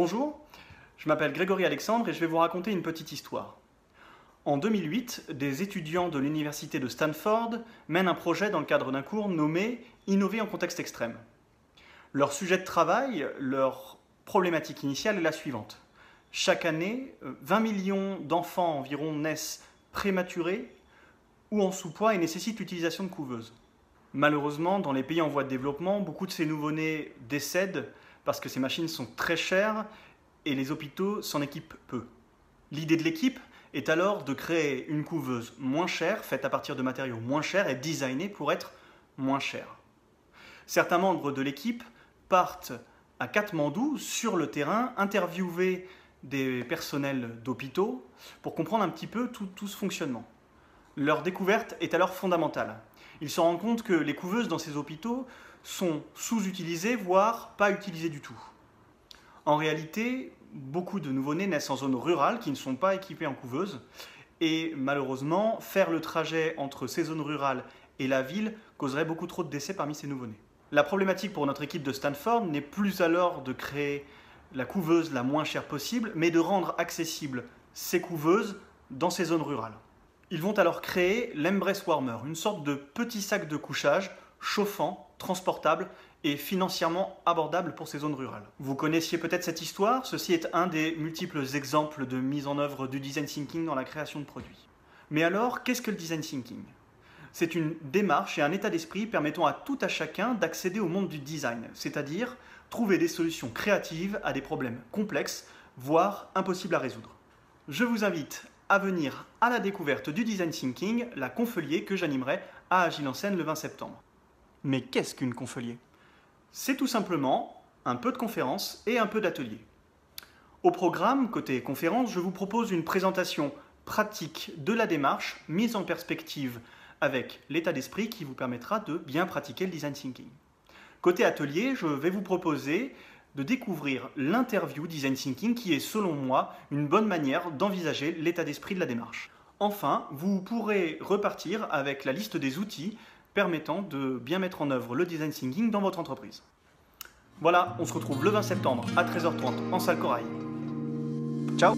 Bonjour, je m'appelle Grégory Alexandre et je vais vous raconter une petite histoire. En 2008, des étudiants de l'université de Stanford mènent un projet dans le cadre d'un cours nommé « Innover en contexte extrême ». Leur sujet de travail, leur problématique initiale est la suivante. Chaque année, 20 millions d'enfants environ naissent prématurés ou en sous-poids et nécessitent l'utilisation de couveuses. Malheureusement, dans les pays en voie de développement, beaucoup de ces nouveau-nés décèdent parce que ces machines sont très chères et les hôpitaux s'en équipent peu. L'idée de l'équipe est alors de créer une couveuse moins chère, faite à partir de matériaux moins chers et designée pour être moins chère. Certains membres de l'équipe partent à Katmandou, sur le terrain, interviewer des personnels d'hôpitaux pour comprendre un petit peu tout ce fonctionnement. Leur découverte est alors fondamentale. Ils se rendent compte que les couveuses dans ces hôpitaux sont sous-utilisées, voire pas utilisées du tout. En réalité, beaucoup de nouveau-nés naissent en zone rurale qui ne sont pas équipés en couveuse et malheureusement, faire le trajet entre ces zones rurales et la ville causerait beaucoup trop de décès parmi ces nouveau-nés. La problématique pour notre équipe de Stanford n'est plus alors de créer la couveuse la moins chère possible, mais de rendre accessibles ces couveuses dans ces zones rurales. Ils vont alors créer l'Embrace Warmer, une sorte de petit sac de couchage chauffant, transportable et financièrement abordable pour ces zones rurales. Vous connaissiez peut-être cette histoire, ceci est un des multiples exemples de mise en œuvre du design thinking dans la création de produits. Mais alors, qu'est-ce que le design thinking ? C'est une démarche et un état d'esprit permettant à tout à chacun d'accéder au monde du design, c'est-à-dire trouver des solutions créatives à des problèmes complexes, voire impossibles à résoudre. Je vous invite à venir à la découverte du design thinking, la Confelier que j'animerai à Agile-en-Seine le 20 septembre. Mais qu'est-ce qu'une Confelier ? C'est tout simplement un peu de conférences et un peu d'ateliers. Au programme, côté conférence, je vous propose une présentation pratique de la démarche, mise en perspective avec l'état d'esprit qui vous permettra de bien pratiquer le design thinking. Côté atelier, je vais vous proposer de découvrir l'interview design thinking qui est, selon moi, une bonne manière d'envisager l'état d'esprit de la démarche. Enfin, vous pourrez repartir avec la liste des outils permettant de bien mettre en œuvre le design thinking dans votre entreprise. Voilà, on se retrouve le 20 septembre à 13h30 en salle Corail. Ciao!